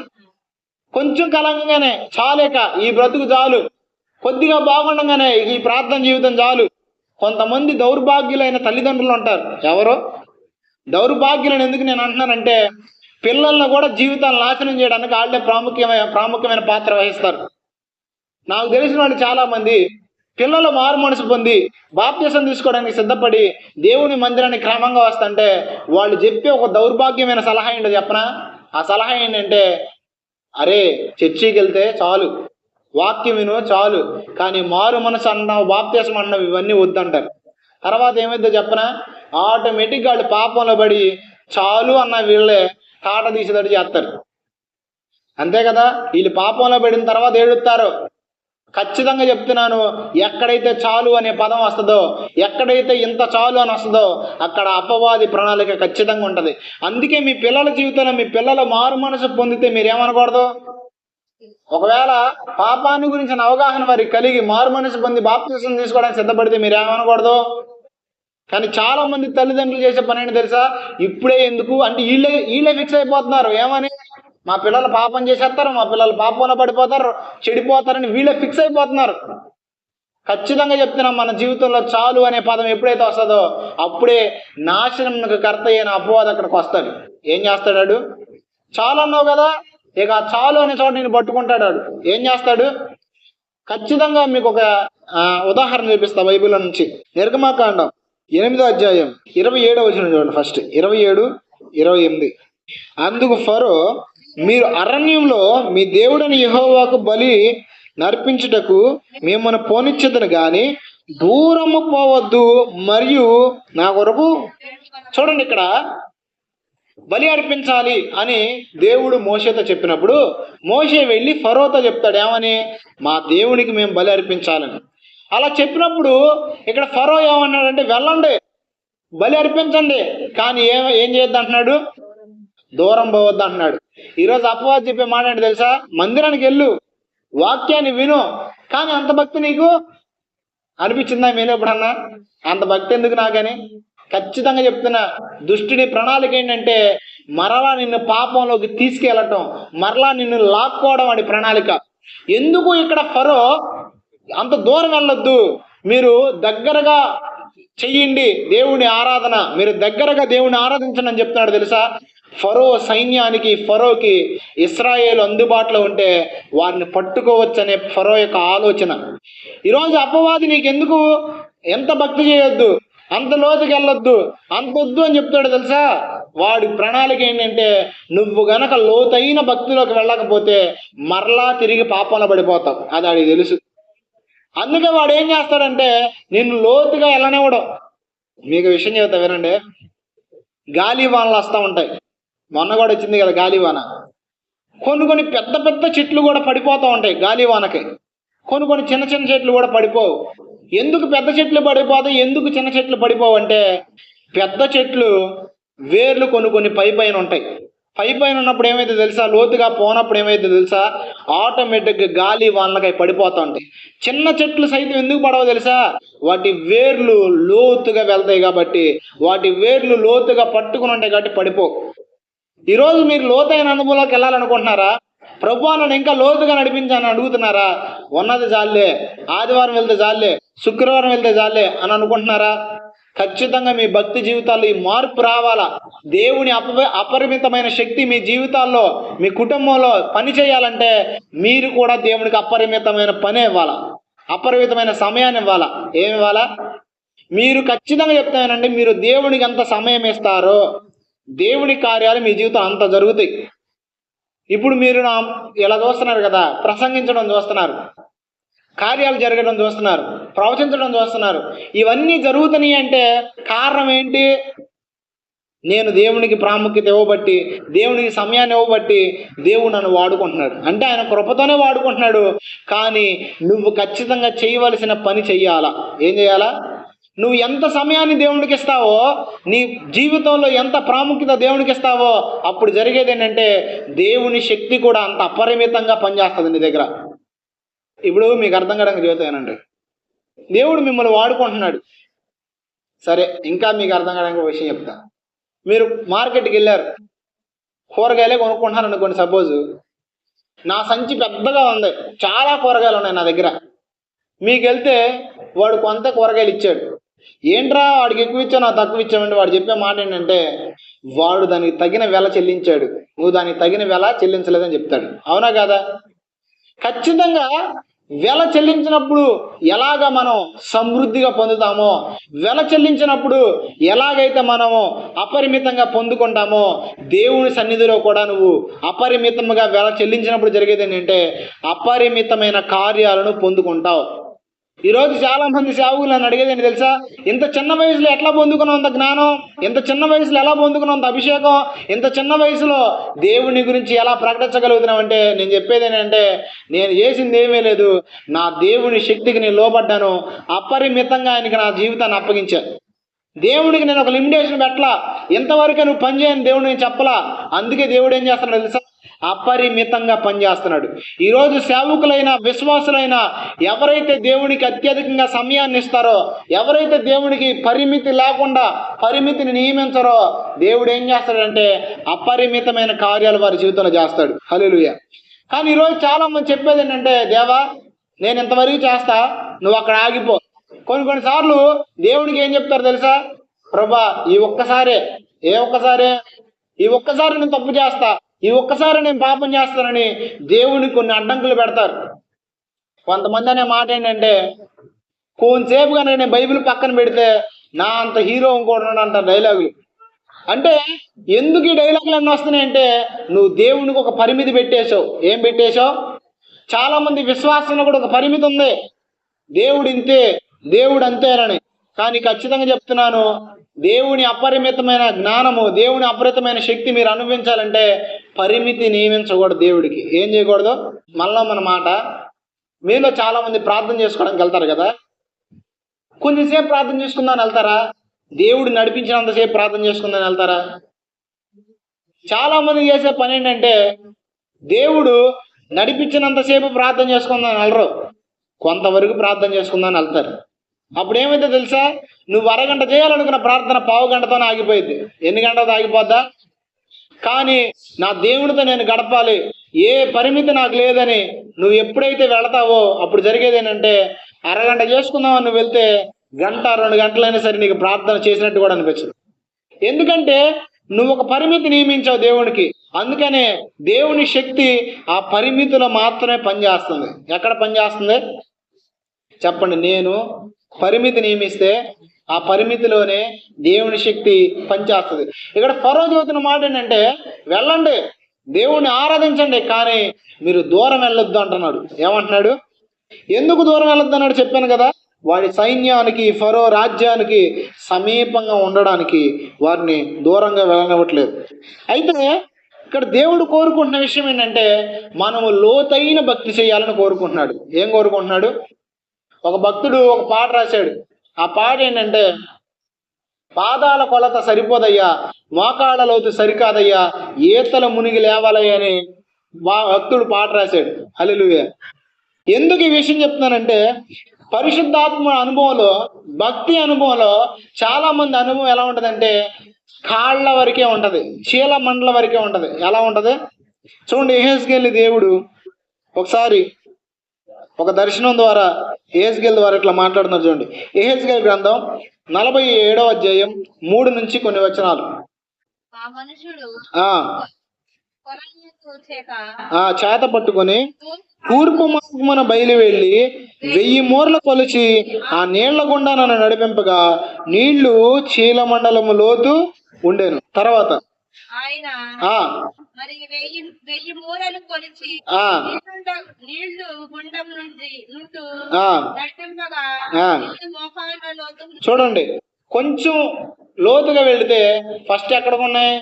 కొంచెం కలంగానే చాలేక ఈ బ్రతుకు చాలు, కొద్దిగా బాగుండగానే ఈ ప్రార్థన జీవితం చాలు. కొంతమంది దౌర్భాగ్యులైన తల్లిదండ్రులు ఉంటారు. ఎవరో దౌర్భాగ్యులను ఎందుకు నేను అంటున్నానంటే, పిల్లలను కూడా జీవితాలను నాశనం చేయడానికి వాళ్ళే ప్రాముఖ్యమైన పాత్ర వహిస్తారు. నాకు తెలిసిన వాళ్ళు చాలా మంది పిల్లలు మారు మనసు పొంది బాప్తిసం తీసుకోవడానికి సిద్ధపడి దేవుని మందిరానికి క్రమంగా వస్తుంటే వాళ్ళు చెప్పే ఒక దౌర్భాగ్యమైన సలహా ఏంటో చెప్పనా? ఆ సలహా ఏంటంటే, అరే చర్చికి వెళ్తే చాలు, వాక్యం విను చాలు, కానీ మారు మనసు అన్నావు, బాప్తిసం అన్నావు, ఇవన్నీ వద్దంటారు. తర్వాత ఏమైందో చెప్పనా? ఆటోమేటిక్గా వాళ్ళు పాపంలో పడి చాలు అన్న వీళ్ళే తాట తీసేటట్టు చేస్తారు. అంతే కదా. వీళ్ళు పాపంలో పడిన తర్వాత ఏడుస్తారు. ఖచ్చితంగా చెప్తున్నాను, ఎక్కడైతే చాలు అనే పదం వస్తుందో, ఎక్కడైతే ఇంత చాలు అని వస్తుందో అక్కడ అపవాది ప్రణాళిక ఖచ్చితంగా ఉంటుంది. అందుకే మీ పిల్లల జీవితంలో మీ పిల్లలు మారు మనసు పొందితే మీరేమనకూడదు? ఒకవేళ పాపాన్ని గురించిన అవగాహన వారికి కలిగి మారు మనసు పొంది బాప్తిసం తీసుకోవడానికి సిద్ధపడితే మీరేమనకూడదు. కానీ చాలా మంది తల్లిదండ్రులు చేసే పని ఏంటి తెలుసా? ఇప్పుడే ఎందుకు అంటే వీళ్ళే ఫిక్స్ అయిపోతున్నారు. ఏమని? మా పిల్లలు పాపం చేసేస్తారు, మా పిల్లలు పాపంలో పడిపోతారు, చెడిపోతారని వీళ్ళే ఫిక్స్ అయిపోతున్నారు. ఖచ్చితంగా చెప్తున్నాం, మన జీవితంలో చాలు అనే పదం ఎప్పుడైతే వస్తుందో అప్పుడే నాశనంకు కర్త అయిన అపవాది అక్కడికి వస్తాడు. ఏం చేస్తాడు? చాలు అన్నావు కదా, ఇక చాలు అనే చోట నేను పట్టుకుంటాడు. ఏం చేస్తాడు? ఖచ్చితంగా మీకు ఒక ఉదాహరణ చూపిస్తా బైబిల్లో నుంచి. నిర్గమాకాండం 8వ అధ్యాయం 27వ వచనం చూడండి. ఫస్ట్ 27, 28. అందుకు ఫరో, మీరు అరణ్యంలో మీ దేవుడని యెహోవాకు బలి నర్పించుటకు మిమ్మల్ని పోనిచ్చేదను గాని దూరము పోవద్దు, మరియు నా కొరకు చూడండి ఇక్కడ బలి అర్పించాలి అని దేవుడు మోషేతో చెప్పినప్పుడు మోషే వెళ్ళి ఫరోతో చెప్తాడు. ఏమని? మా దేవునికి మేము బలి అర్పించాలని. అలా చెప్పినప్పుడు ఇక్కడ ఫరో ఏమన్నాడంటే, వెళ్ళండి బలి అర్పించండి, కానీ ఏం చేయొద్దు అంటున్నాడు? దూరం పోవద్దు అంటున్నాడు. ఈరోజు అపవాది చెప్పే మాట ఏంటి తెలుసా? మందిరానికి వెళ్ళు, వాక్యాన్ని విను, కానీ అంత భక్తి నీకు అనిపించిందా? మీరు ఎప్పుడన్నా అంత భక్తి ఎందుకు నాకని? ఖచ్చితంగా చెప్తున్నా, దుష్టుడి ప్రణాళిక ఏంటంటే మరలా నిన్ను పాపంలోకి తీసుకెళ్ళటం, మరలా నిన్ను లాక్కోవడం అని ప్రణాళిక. ఎందుకు ఇక్కడ ఫరో అంత దూరం వెళ్ళొద్దు, మీరు దగ్గరగా చెయ్యండి దేవుని ఆరాధన, మీరు దగ్గరగా దేవుని ఆరాధించండి అని చెప్తున్నాడు తెలుసా. ఫరో సైన్యానికి, ఫరోకి ఇశ్రాయేలు అందుబాటులో ఉంటే వారిని పట్టుకోవచ్చనే ఫరో యొక్క ఆలోచన. ఈరోజు అపవాది నీకెందుకు ఎంత భక్తి చేయొద్దు, అంత లోతుకి వెళ్ళొద్దు, అంత వద్దు అని చెప్తాడు తెలుసా. వాడి ప్రణాళిక ఏంటంటే నువ్వు గనక లోతైన భక్తిలోకి వెళ్ళకపోతే మరలా తిరిగి పాపంలో పడిపోతావు, అది వాడికి తెలుసు. అందుకే వాడు ఏం చేస్తాడంటే నిన్ను లోతుగా వెళ్ళనివ్వడం. మీకు విషయం చెబుతా వినండి, గాలి వానలు వస్తూ ఉంటాయి. మొన్న కూడా వచ్చింది కదా గాలివాన. కొన్ని పెద్ద పెద్ద చెట్లు కూడా పడిపోతూ ఉంటాయి గాలివానకి. కొన్ని చిన్న చిన్న చెట్లు కూడా పడిపోవు. ఎందుకు పెద్ద చెట్లు పడిపోతాయి, ఎందుకు చిన్న చెట్లు పడిపోవు అంటే పెద్ద చెట్లు వేర్లు కొన్ని పైన ఉంటాయి. పైన ఉన్నప్పుడు ఏమైతే తెలుసా, లోతుగా పోనప్పుడు ఏమైతే తెలుసా, ఆటోమేటిక్గా గాలి వానలకై పడిపోతూ ఉంటాయి. చిన్న చెట్లు సైతం ఎందుకు పడవో తెలుసా, వాటి వేర్లు లోతుగా వెళ్తాయి కాబట్టి, వాటి వేర్లు లోతుగా పట్టుకుని ఉంటాయి కాబట్టి పడిపో. ఈరోజు మీరు లోతైన అనుభవంలోకి వెళ్ళాలనుకుంటున్నారా, ప్రభువా నన్ను ఇంకా లోతుగా నడిపించాలని అడుగుతున్నారా, ఉన్నది జాలే, ఆదివారం వెళ్తే జాలే, శుక్రవారం వెళ్తే జాలే అని అనుకుంటున్నారా, ఖచ్చితంగా మీ భక్తి జీవితాల్లో ఈ మార్పు రావాలా. దేవుని అపరిమితమైన శక్తి మీ జీవితాల్లో, మీ కుటుంబంలో పని చేయాలంటే మీరు కూడా దేవునికి అపరిమితమైన పని ఇవ్వాలా, అపరిమితమైన సమయాన్ని ఇవ్వాలా. ఏమి ఇవ్వాలా? మీరు ఖచ్చితంగా చెప్తానండి, మీరు దేవునికి ఎంత సమయం ఇస్తారో దేవుని కార్యాలు మీ జీవితం అంత జరుగుతాయి. ఇప్పుడు మీరు ఇలా చూస్తున్నారు కదా, ప్రసంగించడం చూస్తున్నారు, కార్యాలు జరగడం చూస్తున్నారు, ప్రవచించడం చూస్తున్నారు. ఇవన్నీ జరుగుతున్నాయి అంటే కారణం ఏంటి? నేను దేవునికి ప్రాముఖ్యత ఇవ్వబట్టి, దేవునికి సమయాన్ని ఇవ్వబట్టి దేవుడు నన్ను వాడుకుంటున్నాడు. అంటే ఆయన కృపతోనే వాడుకుంటున్నాడు. కానీ నువ్వు ఖచ్చితంగా చేయవలసిన పని చెయ్యాలా. ఏం చేయాలా? నువ్వు ఎంత సమయాన్ని దేవునికి ఇస్తావో, నీ జీవితంలో ఎంత ప్రాముఖ్యత దేవునికి ఇస్తావో అప్పుడు జరిగేది ఏంటంటే దేవుని శక్తి కూడా అంత అపరిమితంగా పనిచేస్తుంది నీ దగ్గర. ఇప్పుడు మీకు అర్థం కావడానికి చెబుతానండి, దేవుడు మిమ్మల్ని వాడుకుంటున్నాడు. సరే, ఇంకా మీకు అర్థం కావడానికి ఒక విషయం చెప్తా. మీరు మార్కెట్కి వెళ్ళారు, కూరగాయలే కొనుక్కుంటున్నారు అనుకోండి. సపోజ్ నా సంచి పెద్దగా ఉంది, చాలా కూరగాయలు ఉన్నాయి నా దగ్గర. మీకు వెళ్తే వాడు కొంత కూరగాయలు ఇచ్చాడు. ఏంట్రా వాడికి ఎక్కువ ఇచ్చావు నాకు తక్కువ ఇచ్చామంటే వాడు చెప్పే మాట ఏంటంటే వాడు దానికి తగిన వెల చెల్లించాడు, నువ్వు దానికి తగిన వెల చెల్లించలేదని చెప్తాడు. అవునా కాదా? ఖచ్చితంగా వెల చెల్లించినప్పుడు ఎలాగ మనం సమృద్ధిగా పొందుతామో, వెల చెల్లించినప్పుడు ఎలాగైతే మనము అపరిమితంగా పొందుకుంటామో, దేవుని సన్నిధిలో కూడా నువ్వు అపరిమితంగా వెల చెల్లించినప్పుడు జరిగేది ఏంటంటే అపరిమితమైన కార్యాలను పొందుకుంటావు. ఈరోజు చాలా మంది సేవకులు నన్ను అడిగేది ఏంటి తెలుసా, ఇంత చిన్న వయసులో ఎట్లా పొందుకున్నావు అంత జ్ఞానం, ఇంత చిన్న వయసులో ఎలా పొందుకున్నావు అంత అభిషేకం, ఇంత చిన్న వయసులో దేవుని గురించి ఎలా ప్రకటించగలుగుతున్నావు అంటే నేను చెప్పేది ఏంటంటే నేను చేసింది ఏమీ లేదు, నా దేవుని శక్తికి నేను లోబడ్డాను, అపరిమితంగా ఆయనకి నా జీవితాన్ని అప్పగించాను. దేవుడికి నేను ఒక లిమిటేషన్ పెట్టలా, ఇంతవరకే నువ్వు పని చేయని దేవుడు నేను చెప్పలా. అందుకే దేవుడు ఏం చేస్తున్నాడు తెలుసా, అపరిమితంగా పనిచేస్తున్నాడు. ఈరోజు సేవకులైన విశ్వాసులైన ఎవరైతే దేవునికి అత్యధికంగా సమయాన్ని ఇస్తారో, ఎవరైతే దేవునికి పరిమితి లేకుండా పరిమితిని నియమించారో, దేవుడు ఏం చేస్తాడంటే అపరిమితమైన కార్యాలు వారి జీవితంలో చేస్తాడు. హల్లెలూయా. కానీ ఈరోజు చాలా మంది చెప్పేది ఏంటంటే దేవా నేను ఇంతవరకు చేస్తా, నువ్వు అక్కడ ఆగిపో. కొన్నిసార్లు దేవునికి ఏం చెప్తారు తెలుసా, ప్రభా ఈ ఒక్కసారి నేను తప్పు చేస్తా, ఈ ఒక్కసారి నేను పాపం చేస్తానని దేవునికి కొన్ని అడ్డంకులు పెడతారు. కొంతమంది అనే మాట ఏంటంటే కొంతసేపు కనుక నేను బైబిల్ పక్కన పెడితే నా అంత హీరో ఇంకోటి అంటారు డైలాగులు. అంటే ఎందుకు ఈ డైలాగులు అన్నీ వస్తున్నాయంటే నువ్వు దేవునికి ఒక పరిమితి పెట్టేశావు. ఏం పెట్టేశావు? చాలా మంది విశ్వాసంలో కూడా ఒక పరిమితి ఉంది, దేవుడు ఇంతే, దేవుడు అంతేనని. కానీ ఖచ్చితంగా చెప్తున్నాను, దేవుని అపరిమితమైన జ్ఞానము, దేవుని అపరిమితమైన శక్తి మీరు అనుభవించాలంటే పరిమితి నియమించకూడదు. దేవుడికి ఏం చేయకూడదు. మనలో మన మాట, మీలో చాలా మంది ప్రార్థన చేసుకోవడానికి వెళ్తారు కదా, కొంచెంసేపు ప్రార్థన చేసుకుందామని వెళ్తారా? దేవుడు నడిపించినంతసేపు ప్రార్థన చేసుకుందామని వెళ్తారా? చాలా మంది చేసే పని ఏంటంటే దేవుడు నడిపించినంతసేపు ప్రార్థన చేసుకుందామని వెళ్ళరు, కొంతవరకు ప్రార్థన చేసుకుందామని వెళ్తారు. అప్పుడు ఏమైతే తెలుసా, నువ్వు అరగంట చేయాలనుకున్న ప్రార్థన పావు గంటతోనే ఆగిపోయింది. ఎన్ని గంటలతో ఆగిపోద్దా? కానీ నా దేవునితో నేను గడపాలి, ఏ పరిమితి నాకు లేదని నువ్వు ఎప్పుడైతే వెళతావో అప్పుడు జరిగేది ఏంటంటే అరగంట చేసుకుందామని నువ్వు వెళ్తే గంట 2 గంటలైనా సరే నీకు ప్రార్థన చేసినట్టు కూడా అనిపించదు. ఎందుకంటే నువ్వు ఒక పరిమితి నియమించావు దేవునికి. అందుకనే దేవుని శక్తి ఆ పరిమితిలో మాత్రమే పనిచేస్తుంది. ఎక్కడ పనిచేస్తుంది చెప్పండి? నేను పరిమితి నియమిస్తే ఆ పరిమితిలోనే దేవుని శక్తి పనిచేస్తుంది. ఇక్కడ ఫరో చెబుతున్న మాట ఏంటంటే, వెళ్ళండి, దేవుణ్ణి ఆరాధించండి, కానీ మీరు దూరం వెళ్ళొద్దు అంటున్నాడు. ఏమంటున్నాడు? ఎందుకు దూరం వెళ్ళొద్దు అన్నాడు చెప్పాను కదా. వాడి సైన్యానికి, ఫరో రాజ్యానికి సమీపంగా ఉండడానికి వారిని దూరంగా వెళ్ళనివ్వట్లేదు. అయితే ఇక్కడ దేవుడు కోరుకుంటున్న విషయం ఏంటంటే, మనము లోతైన భక్తి చేయాలని కోరుకుంటున్నాడు. ఏం కోరుకుంటున్నాడు? ఒక భక్తుడు ఒక పాట రాశాడు. ఆ పాట ఏంటంటే, పాదాల కొలత సరిపోదయ్యా, మోకాళ్ళ లోతు సరికాదయ్యా, ఈతల మునిగి లేవాలయ్య అని భక్తుడు పాట రాశాడు. హల్లెలూయా. ఎందుకు ఈ విషయం చెప్తున్నానంటే, పరిశుద్ధాత్మ అనుభవంలో, భక్తి అనుభవంలో చాలా మంది అనుభవం ఎలా ఉంటుందంటే కాళ్ళ వరకే ఉంటుంది, చీల మండల వరకే ఉంటుంది. ఎలా ఉంటుంది చూడండి. యెహెజ్కేలు దేవుడు ఒకసారి ఒక దర్శనం ద్వారా యెహెజ్కేలు ద్వారా ఇట్లా మాట్లాడుతున్నారు చూడండి. యెహెజ్కేలు గ్రంథం 47వ అధ్యాయం 3 నుంచి కొన్ని వచనాలు. చేత పట్టుకొని తూర్పు మార్గమున బయలు వెళ్ళి 1000 మూరలు కొలిచి ఆ నీళ్ల గుండా నన్ను నడిపింపగా నీళ్లు చీలమండలము లోతు ఉండేను. తర్వాత చూడండి, కొంచెం లోతుగా వెళితే ఫస్ట్ ఎక్కడ ఉన్నాయి?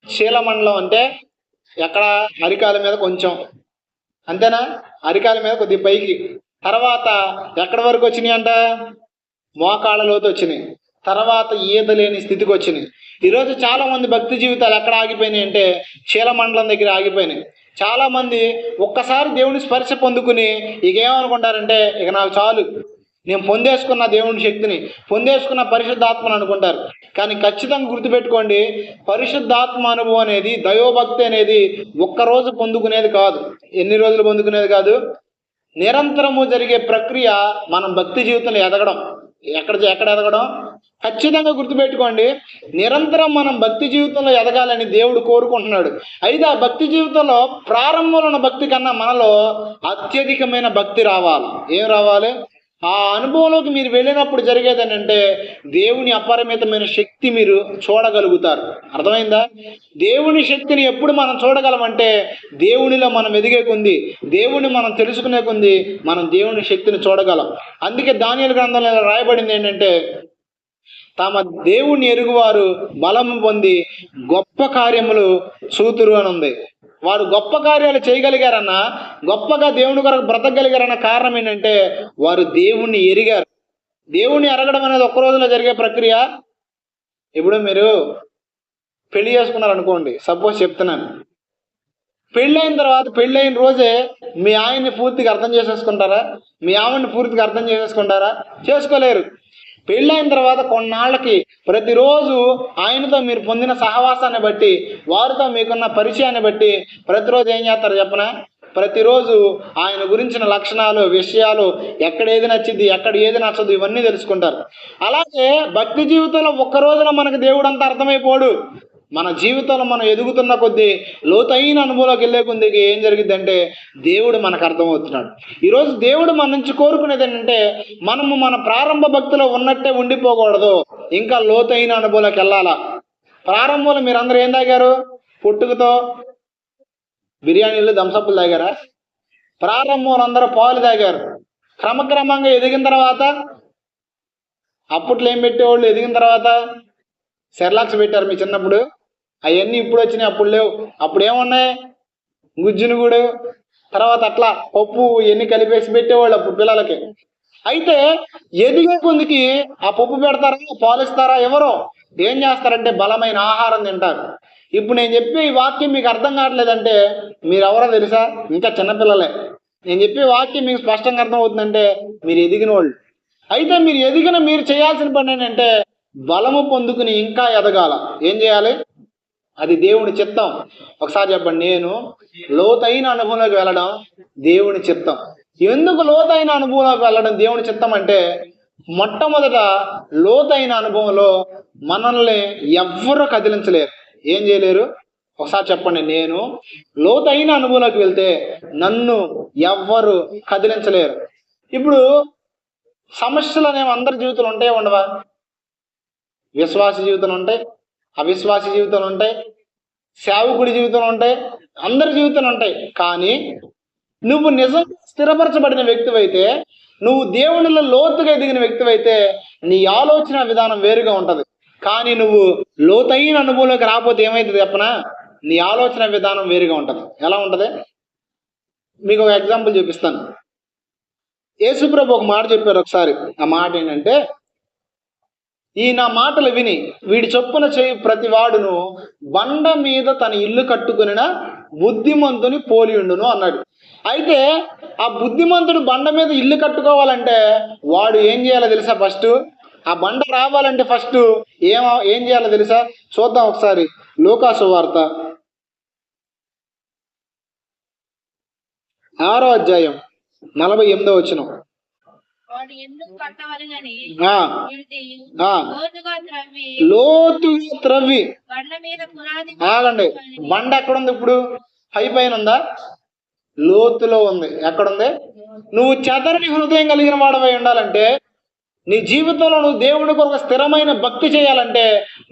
చీలమండలం అంటే ఎక్కడ? అరికాల మీద కొంచెం, అంతేనా? అరికాల మీద కొద్దిగా పైకి. తర్వాత ఎక్కడి వరకు వచ్చినాయి అంట? మోకాళ్ళ లోతు వచ్చినాయి. తర్వాత ఈత లేని స్థితికి వచ్చినాయి. ఈరోజు చాలా మంది భక్తి జీవితాలు ఎక్కడ ఆగిపోయినాయి అంటే చీలమండలం దగ్గర ఆగిపోయినాయి. చాలా మంది ఒక్కసారి దేవుని స్పర్శ పొందుకుని ఇక ఏమనుకుంటారంటే, ఇక నాకు చాలు, నేను పొందేసుకున్న దేవుని శక్తిని, పొందేసుకున్న పరిశుద్ధాత్మను అనుకుంటారు. కానీ ఖచ్చితంగా గుర్తుపెట్టుకోండి, పరిశుద్ధాత్మ అనుభవం అనేది, దైవభక్తి అనేది ఒక్కరోజు పొందుకునేది కాదు. ఎన్ని రోజులు పొందుకునేది కాదు, నిరంతరము జరిగే ప్రక్రియ. మనం భక్తి జీవితంలో ఎదగడం ఎక్కడ ఎదగడం ఖచ్చితంగా గుర్తుపెట్టుకోండి. నిరంతరం మనం భక్తి జీవితంలో ఎదగాలని దేవుడు కోరుకుంటున్నాడు. అయితే ఆ భక్తి జీవితంలో ప్రారంభంలో ఉన్న భక్తి కన్నా మనలో అత్యధికమైన భక్తి రావాలి. ఏం రావాలి? ఆ అనుభవంలోకి మీరు వెళ్ళినప్పుడు జరిగేది ఏంటంటే దేవుని అపరిమితమైన శక్తి మీరు చూడగలుగుతారు. అర్థమైందా? దేవుని శక్తిని ఎప్పుడు మనం చూడగలమంటే దేవునిలో మనం ఎదిగే కొంది, దేవుని మనం తెలుసుకునే కొంది మనం దేవుని శక్తిని చూడగలం. అందుకే దానియేలు గ్రంథంలో రాయబడింది ఏంటంటే, తమ దేవుని ఎరుగువారు బలము పొంది గొప్ప కార్యములు చూతురు అని ఉంది. వారు గొప్ప కార్యాలు చేయగలిగారన్న, గొప్పగా దేవుని కొరకు బ్రతకగలిగారన్న కారణం ఏంటంటే వారు దేవుణ్ణి ఎరిగారు. దేవుణ్ణి ఎరగడం అనేది ఒక్క రోజులో జరిగే ప్రక్రియ. ఇప్పుడు మీరు పెళ్లి చేసుకున్నారు అనుకోండి, సపోజ్ చెప్తున్నాను. పెళ్ళైన తర్వాత పెళ్ళైన రోజే మీ ఆయన్ని పూర్తిగా అర్థం చేసేసుకుంటారా? మీ ఆవిడ్ని పూర్తిగా అర్థం చేసేసుకుంటారా? చేసుకోలేరు. పెళ్ళైన తర్వాత కొన్నాళ్ళకి ప్రతిరోజు ఆయనతో మీరు పొందిన సహవాసాన్ని బట్టి, వారితో మీకున్న పరిచయాన్ని బట్టి ప్రతిరోజు ఏం చేస్తారు చెప్పనా? ప్రతిరోజు ఆయన గురించిన లక్షణాలు, విషయాలు, ఎక్కడ ఏది నచ్చింది, ఎక్కడ ఏది నచ్చదు, ఇవన్నీ తెలుసుకుంటారు. అలాగే భక్తి జీవితంలో ఒక్క రోజున మనకు దేవుడు అంతా అర్థమైపోడు. మన జీవితంలో మనం ఎదుగుతున్న కొద్దీ, లోతైన అనుభవంలోకి వెళ్ళే కొద్దీ ఏం జరిగిద్దంటే దేవుడు మనకు అర్థమవుతున్నాడు. ఈరోజు దేవుడు మన నుంచి కోరుకునేది ఏంటంటే మనము మన ప్రారంభ భక్తిలో ఉన్నట్టే ఉండిపోకూడదు, ఇంకా లోతైన అనుభవంలోకి వెళ్ళాలా. ప్రారంభంలో మీరందరూ ఏం తాగారు? పుట్టుకతో బిర్యానీలు, థమ్సప్లు తాగారా? ప్రారంభంలో అందరూ పాలు తాగారు. క్రమక్రమంగా ఎదిగిన తర్వాత అప్పట్లో ఏం పెట్టేవాళ్ళు? ఎదిగిన తర్వాత సెర్లాక్స్ పెట్టారు మీ చిన్నప్పుడు. అవన్నీ ఇప్పుడు వచ్చినాయి, అప్పుడు లేవు. అప్పుడు ఏమున్నాయి? గుజ్జునుగుడు, తర్వాత అట్లా పప్పు ఎన్ని కలిపేసి పెట్టేవాళ్ళు అప్పుడు పిల్లలకి. అయితే ఎదిగే కొందికి ఆ పప్పు పెడతారా, పాలిస్తారా? ఎవరో ఏం చేస్తారంటే బలమైన ఆహారం తింటారు. ఇప్పుడు నేను చెప్పే ఈ వాక్యం మీకు అర్థం కావట్లేదంటే మీరు ఎవరో తెలుసా? ఇంకా చిన్నపిల్లలే. నేను చెప్పే వాక్యం మీకు స్పష్టంగా అర్థం అవుతుందంటే మీరు ఎదిగిన వాళ్ళు. అయితే మీరు ఎదిగిన మీరు చేయాల్సిన పని ఏంటంటే బలము పొందుకుని ఇంకా ఎదగాల. ఏం చేయాలి? అది దేవుని చిత్తం. ఒకసారి చెప్పండి, నేను లోతైన అనుభవంలోకి వెళ్ళడం దేవుని చిత్తం. ఎందుకు లోతైన అనుభవంలోకి వెళ్ళడం దేవుని చిత్తం అంటే, మొట్టమొదట లోతైన అనుభవంలో మనల్ని ఎవ్వరూ కదిలించలేరు. ఏం చేయలేరు? ఒకసారి చెప్పండి. నేను లోతైన అనుభవంలోకి వెళ్తే నన్ను ఎవ్వరు కదిలించలేరు. ఇప్పుడు సమస్యలు అనేవి అందరి జీవితంలో ఉంటాయి ఉండవా? విశ్వాస జీవితంలో ఉంటాయి, అవిశ్వాస జీవితంలో ఉంటాయి, సేవకుడి జీవితంలో ఉంటాయి, అందరి జీవితంలో ఉంటాయి. కానీ నువ్వు నిజం స్థిరపరచబడిన వ్యక్తివైతే, నువ్వు దేవునిలో లోతుగా ఎదిగిన వ్యక్తివైతే నీ ఆలోచన విధానం వేరుగా ఉంటుంది. కానీ నువ్వు లోతైన అనుభవంలోకి రాకపోతే ఏమైతుంది చెప్పనా? నీ ఆలోచన విధానం వేరుగా ఉంటుంది. ఎలా ఉంటుంది? మీకు ఒక ఎగ్జాంపుల్ చూపిస్తాను. యేసుప్రభు ఒక మాట చెప్పారు ఒకసారి. ఆ మాట ఏంటంటే, ఈ నా మాటలు విని వీడి చొప్పున చేయి ప్రతి వాడును బండ మీద తన ఇల్లు కట్టుకునిన బుద్ధిమంతుని పోలియుండును అన్నాడు. అయితే ఆ బుద్ధిమంతుడు బండ మీద ఇల్లు కట్టుకోవాలంటే వాడు ఏం చేయాలో తెలుసా? ఫస్ట్ ఆ బండ రావాలంటే ఫస్ట్ ఏం చేయాలో తెలుసా? చూద్దాం ఒకసారి. లూకా సువార్త 6వ అధ్యాయం 48వ వచనం. లోతుగా త్రవ్వి. ఆగండి, బండ ఎక్కడుంది? ఇప్పుడు పైన ఉందా? లోతులో ఉంది. ఎక్కడుంది? నువ్వు చెదరని హృదయం కలిగిన వాడవై ఉండాలంటే, నీ జీవితంలో నువ్వు దేవుడి కొరకు స్థిరమైన భక్తి చేయాలంటే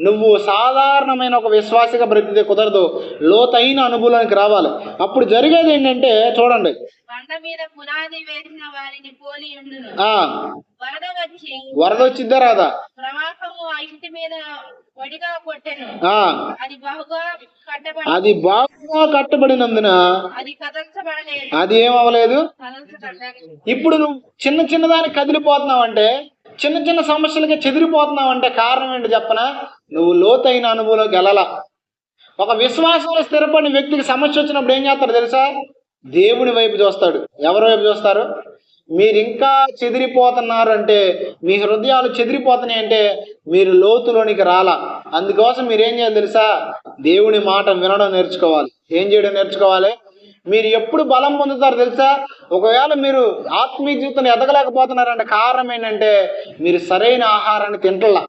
నువ్వు సాధారణమైన ఒక విశ్వాసిగా బ్రతికితే కుదరదు. లోతైన అనుభవానికి రావాలి. అప్పుడు జరిగేది ఏంటంటే, చూడండి, వరద వచ్చిద్దా రాదా? అది బాగా కట్టబడినందున అది ఏమవలేదు. ఇప్పుడు నువ్వు చిన్న చిన్నదానికి కదిలిపోతున్నావు అంటే, చిన్న చిన్న సమస్యలకి చెదిరిపోతున్నావు అంటే కారణం ఏంటి చెప్పనా? నువ్వు లోతైన అనుభవంలోకి వెళ్ళాల. ఒక విశ్వాసంలో స్థిరపడిన వ్యక్తికి సమస్య వచ్చినప్పుడు ఏం చేస్తాడు తెలుసా? దేవుని వైపు చూస్తాడు. ఎవరి వైపు చూస్తారు? మీరు ఇంకా చెదిరిపోతున్నారు అంటే, మీ హృదయాలు చెదిరిపోతున్నాయి అంటే మీరు లోతులోనికి రాలా. అందుకోసం మీరు ఏం చేయాలి తెలుసా? దేవుని మాట వినడం నేర్చుకోవాలి. ఏం చేయడం నేర్చుకోవాలి? మీరు ఎప్పుడు బలం పొందుతారు తెలుసా? ఒకవేళ మీరు ఆత్మీయ జీవితాన్ని ఎదగలేకపోతున్నారంటే కారణం ఏంటంటే మీరు సరైన ఆహారాన్ని తింటలా.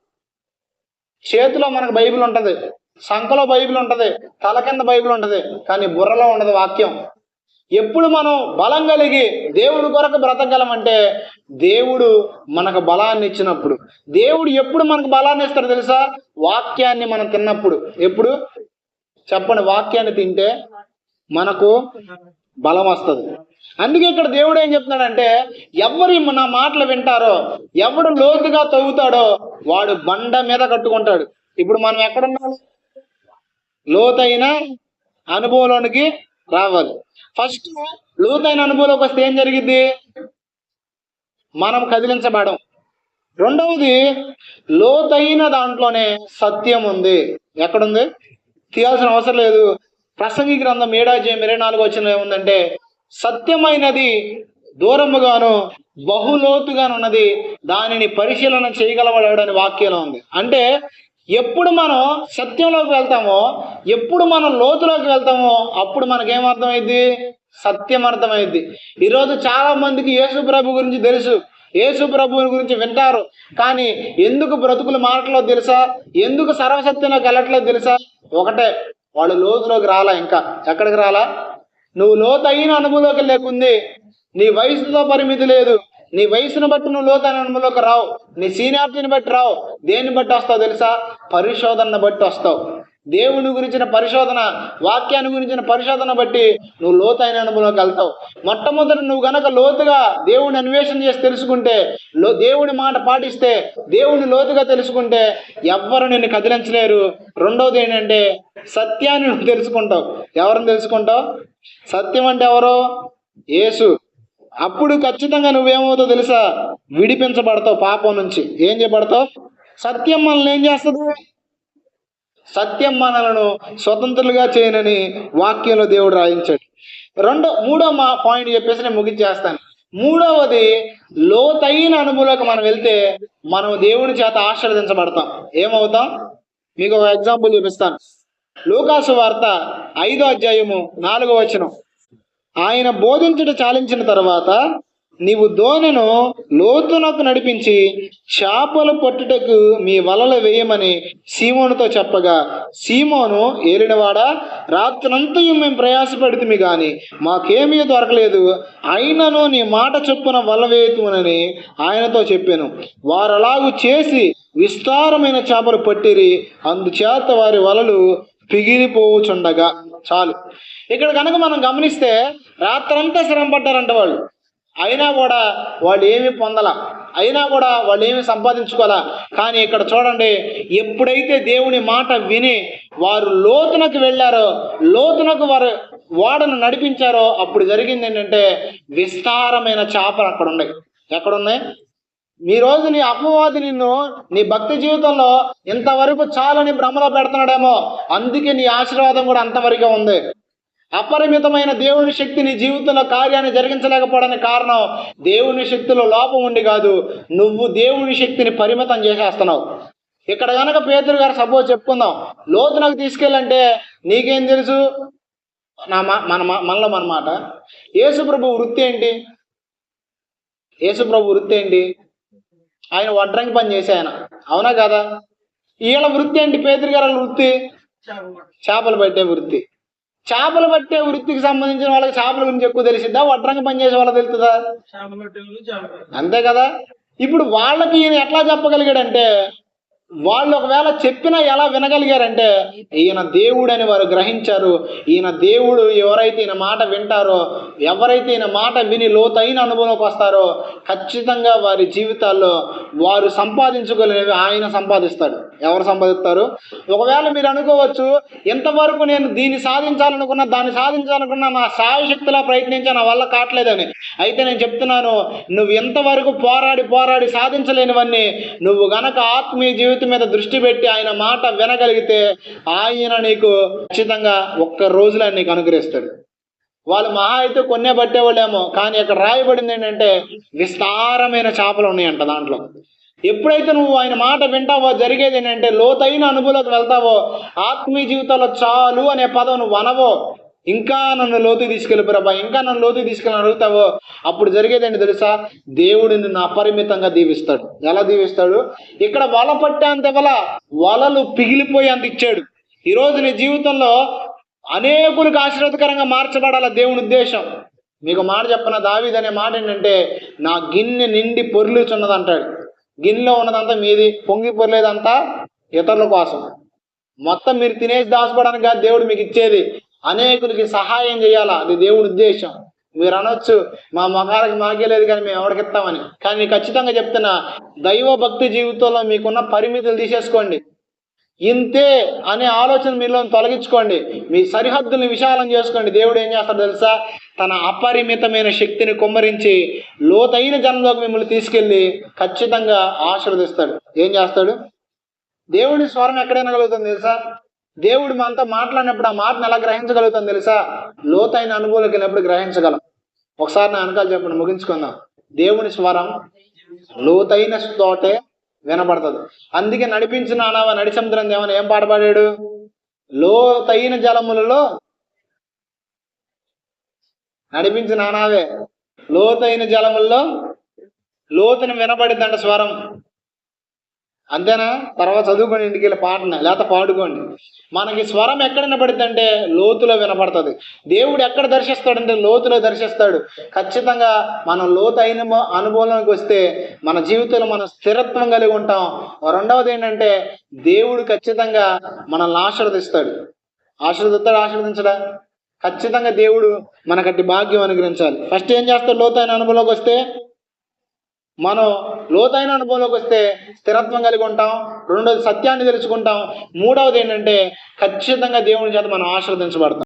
చేతిలో మనకు బైబిల్ ఉంటుంది, సంఖలో బైబిల్ ఉంటుంది, తల కింద బైబిల్ ఉంటుంది, కానీ బుర్రలో ఉండదు వాక్యం. ఎప్పుడు మనం బలం కలిగి దేవుడి కొరకు బ్రతకగలమంటే దేవుడు మనకు బలాన్ని ఇచ్చినప్పుడు. దేవుడు ఎప్పుడు మనకు బలాన్ని ఇస్తాడు తెలుసా? వాక్యాన్ని మనం తిన్నప్పుడు. ఎప్పుడు చెప్పండి? వాక్యాన్ని తింటే మనకు బలం వస్తుంది. అందుకే ఇక్కడ దేవుడు ఏం చెప్తున్నాడంటే, ఎవరు నా మాటలు వింటారో, ఎవడు లోతుగా తవ్వుతాడో వాడు బండ మీద కట్టుకుంటాడు. ఇప్పుడు మనం ఎక్కడున్నాము? లోతైన అనుభవంలోనికి రావాలి. ఫస్ట్ లోతైన అనుభవంలోకి వస్తే ఏం జరిగిద్ది? మనం కదిలించబడం. రెండవది, లోతైన దాంట్లోనే సత్యం ఉంది. ఎక్కడుంది? తీయాల్సిన అవసరం లేదు. ప్రసంగి గ్రంథం 7వ అధ్యాయం 24వ వచనం ఏముందంటే, సత్యమైనది దూరముగాను బహులోతుగాను ఉన్నది, దానిని పరిశీలన చేయగలవాడని వాక్యంలో ఉంది. అంటే ఎప్పుడు మనం సత్యంలోకి వెళ్తామో, ఎప్పుడు మనం లోతులోకి వెళ్తామో అప్పుడు మనకేమర్థమైంది? సత్యం అర్థమైంది. ఈరోజు చాలా మందికి యేసు ప్రభు గురించి తెలుసు, యేసు ప్రభువుని గురించి వింటారు, కానీ ఎందుకు బ్రతుకులు మారట్లేదు తెలుసా? ఎందుకు సర్వసత్యంలోకి వెళ్ళట్లేదు తెలుసా? ఒకటే, వాళ్ళు లోతులోకి రాలా. ఇంకా ఎక్కడికి రాలా? నువ్వు లోతైన అనుభవంలోకి లేకుంది. నీ వయసుతో పరిమితి లేదు. నీ వయసును బట్టి నువ్వు లోతైన అనుభవంలోకి రావు. నీ సీనియారిటీని బట్టి రావు. దేన్ని బట్టి వస్తావు తెలుసా? పరిశోధనను బట్టి వస్తావు. దేవుని గురించిన పరిశోధన, వాక్యాన్ని గురించిన పరిశోధన బట్టి నువ్వు లోతైన అనుభవంలోకి వెళ్తావు. మొట్టమొదటి నువ్వు గనక లోతుగా దేవుని అన్వేషణ చేసి తెలుసుకుంటే, దేవుని మాట పాటిస్తే, దేవుని లోతుగా తెలుసుకుంటే ఎవ్వరు నిన్ను కదిలించలేరు. రెండవది ఏంటంటే సత్యాన్ని నువ్వు తెలుసుకుంటావు. ఎవరిని తెలుసుకుంటావు? సత్యం అంటే ఎవరు? యేసు. అప్పుడు ఖచ్చితంగా నువ్వేమవుతావు తెలుసా? విడిపించబడతావు పాపం నుంచి. ఏం చేయబడతావు? సత్యం మనల్ని ఏం చేస్తుంది? సత్యం మనలను స్వతంత్రులుగా చేయనని వాక్యంలో దేవుడు రాయించాడు. మూడో పాయింట్ చెప్పేసి నేను ముగించేస్తాను. మూడవది, లోతైన అనుభవంలోకి మనం వెళ్తే మనం దేవుని చేత ఆశీర్వదించబడతాం. ఏమవుతాం? మీకు ఒక ఎగ్జాంపుల్ చూపిస్తాను. లూకా సువార్త 5వ అధ్యాయము 4వ వచనం. ఆయన బోధించుట చాలించిన తర్వాత నీవు దోణెను లోతునకు నడిపించి చేపలు పట్టుటకు మీ వలలు వేయమని సీమోనుతో చెప్పగా, సీమోను ఏలినవాడా, రాత్రంతయు మేము ప్రయాసపడితిమి గాని మాకేమీ దొరకలేదు, అయినను నీ మాట చొప్పున వల వేయుతుమని ఆయనతో చెప్పాను. వారు అలాగూ చేసి విస్తారమైన చేపలు పట్టిరి, అందుచేత వారి వలలు పిగిలిపోవుచుండగా. చాలు. ఇక్కడ కనుక మనం గమనిస్తే రాత్రంతా శ్రమ పడ్డారంట వాళ్ళు. అయినా కూడా వాళ్ళు ఏమి పొందలా, అయినా కూడా వాళ్ళు ఏమి సంపాదించుకోవాలా. కానీ ఇక్కడ చూడండి, ఎప్పుడైతే దేవుని మాట విని వారు లోతునకు వెళ్ళారో, లోతునకు వారు ఓడను నడిపించారో, అప్పుడు జరిగింది ఏంటంటే విస్తారమైన చేపలు అక్కడ ఉన్నాయి. ఎక్కడున్నాయి? ఈ రోజు నీ అపవాది నిన్ను నీ భక్తి జీవితంలో ఇంతవరకు చాలని భ్రమలో పెడుతున్నాడేమో, అందుకే నీ ఆశీర్వాదం కూడా అంతవరకే ఉంది. అపరిమితమైన దేవుని శక్తి నీ జీవితంలో కార్యాన్ని జరిగించలేకపోవడానికి కారణం దేవుని శక్తిలో లోపం ఉండి కాదు, నువ్వు దేవుని శక్తిని పరిమితం చేసేస్తున్నావు. ఇక్కడ కనుక పేతురు గారు సపోజ్ చెప్పుకుందాం, లోతునకు తీసుకెళ్ళంటే నీకేం తెలుసు? మనలో మన మాట. యేసుప్రభు వృత్తి ఏంటి? యేసుప్రభు వృత్తి ఏంటి? ఆయన వడ్రంగి పని చేసే ఆయన, అవునా కదా? వీళ్ళ వృత్తి ఏంటి? పేతురు గారి వృత్తి చేపలు పట్టే వృత్తి. చేపలు పట్టే వృత్తికి సంబంధించిన వాళ్ళకి చేపల గురించి ఎక్కువ తెలిసిద్దా, వడ్రంగి పని చేసే వాళ్ళకి తెలుస్తుందా? అంతే కదా. ఇప్పుడు వాళ్ళకి ఈయన ఎట్లా చెప్పగలిగాడంటే, వాళ్ళు ఒకవేళ చెప్పినా ఎలా వినగలిగారంటే, ఈయన దేవుడు అని వారు గ్రహించారు. ఈయన దేవుడు, ఎవరైతే ఈయన మాట వింటారో, ఎవరైతే ఈయన మాట విని లోతైన అనుభవంలోకి వస్తారో, ఖచ్చితంగా వారి జీవితాల్లో వారు సంపాదించుకోలేనివి ఆయన సంపాదిస్తాడు. ఎవరు సంపాదిస్తారు? ఒకవేళ మీరు అనుకోవచ్చు, ఎంతవరకు నేను దీన్ని సాధించాలనుకున్నా, దాన్ని సాధించాలనుకున్నా, నా శాయశక్తిలా ప్రయత్నించా, నా వల్ల కావట్లేదని. అయితే నేను చెప్తున్నాను, నువ్వు ఎంతవరకు పోరాడి సాధించలేనివన్నీ నువ్వు గనక ఆత్మీయ జీవితం మీద దృష్టి పెట్టి ఆయన మాట వినగలిగితే ఆయన నీకు ఖచ్చితంగా ఒక్క రోజులో నీకు అనుగ్రహిస్తాడు. వాళ్ళు మహా అయితే కొన్నే పట్టేవాళ్ళేమో, కానీ ఇక్కడ రాయబడింది ఏంటంటే విస్తారమైన చేపలు ఉన్నాయంట దాంట్లో. ఎప్పుడైతే నువ్వు ఆయన మాట వింటావో జరిగేది ఏంటంటే లోతైన అనుభవంలోకి వెళ్తావో, ఆత్మీయ జీవితంలో చాలు అనే పదం నువ్వు అనవో, ఇంకా నన్ను లోతు తీసుకెళ్ళి ప్రభా, ఇంకా నన్ను లోతు తీసుకెళ్ళి అడుగుతావో, అప్పుడు జరిగేదేంటి తెలుసా? దేవుడు నిన్ను అపరిమితంగా దీవిస్తాడు. ఎలా దీవిస్తాడు? ఇక్కడ వల పట్టేంత వలలు పిగిలిపోయి అంత ఇచ్చాడు. ఈరోజు నీ జీవితంలో అనేకులకు ఆశీర్వాదకరంగా మార్చబడాల దేవుని ఉద్దేశం. మీకు మాట చెప్పన, దావీదు అనే మాట ఏంటంటే, నా గిన్నె నిండి పొర్లుచున్నది అంటాడు. గిన్నెలో ఉన్నదంతా మీది, పొంగి పొర్లేదంతా ఇతరుల కోసం. మొత్తం మీరు తినేసి దాచుకోవడానికి కాదు దేవుడు మీకు ఇచ్చేది, అనేకులకి సహాయం చేయాలా, అది దేవుడి ఉద్దేశం. మీరు అనొచ్చు, మా మగాళ్ళకి మాకే లేదు కానీ మేము ఎవరికి ఇస్తామని. కానీ ఖచ్చితంగా చెప్తున్నా, దైవ భక్తి జీవితంలో మీకున్న పరిమితులు తీసేసుకోండి. ఇంతే అనే ఆలోచన మీలో తొలగించుకోండి. మీ సరిహద్దుల్ని విశాలం చేసుకోండి. దేవుడు ఏం చేస్తాడు తెలుసా? తన అపరిమితమైన శక్తిని కుమ్మరించి లోతైన జనంలోకి మిమ్మల్ని తీసుకెళ్ళి ఖచ్చితంగా ఆశీర్వదిస్తాడు. ఏం చేస్తాడు? దేవుడి స్వరం ఎక్కడైనా కలుగుతుంది తెలుసా? దేవుడు మనతో మాట్లాడినప్పుడు ఆ మాటను ఎలా గ్రహించగలుగుతాం తెలుసా? లోతైన అనుభవంలోకి వెళ్ళినప్పుడు గ్రహించగలం. ఒకసారి నా వెనకాల చెప్పండి, ముగించుకుందాం. దేవుని స్వరం లోతైన తోటే వినపడుతుంది. అందుకే నడిపించిన నావా నడి సముద్రం దేవని ఏం పాట పాడాడు? లోతైన జలములలో నడిపించిన నావే లోతైన జలముల్లో లోతుని వినపడిద్దంట స్వరం. అంతేనా? తర్వాత చదువుకోండి, ఇంటికి వెళ్ళి పాటన లేకపోతే పాడుకోండి. మనకి స్వరం ఎక్కడ వినపడుతుంది అంటే లోతులో వినపడుతుంది. దేవుడు ఎక్కడ దర్శిస్తాడంటే లోతులో దర్శిస్తాడు. ఖచ్చితంగా మనం లోతైన అనుభవంలోకి వస్తే మన జీవితంలో మనం స్థిరత్వం కలిగి ఉంటాం. రెండవది ఏంటంటే దేవుడు ఖచ్చితంగా మనల్ని ఆశీర్వదిస్తాడు. ఆశీర్వదించడా? ఖచ్చితంగా దేవుడు మనకట్టి భాగ్యం అనుగ్రహించాలి. ఫస్ట్ ఏం చేస్తాడు? లోతైన అనుభవంలోకి వస్తే మనం లోతైన అనుభవంలోకి వస్తే స్థిరత్వం కలిగి ఉంటాం. రెండోది సత్యాన్ని తెలుసుకుంటాం. మూడవది ఏంటంటే ఖచ్చితంగా దేవుని చేత మనం ఆశీర్వదించబడతాం.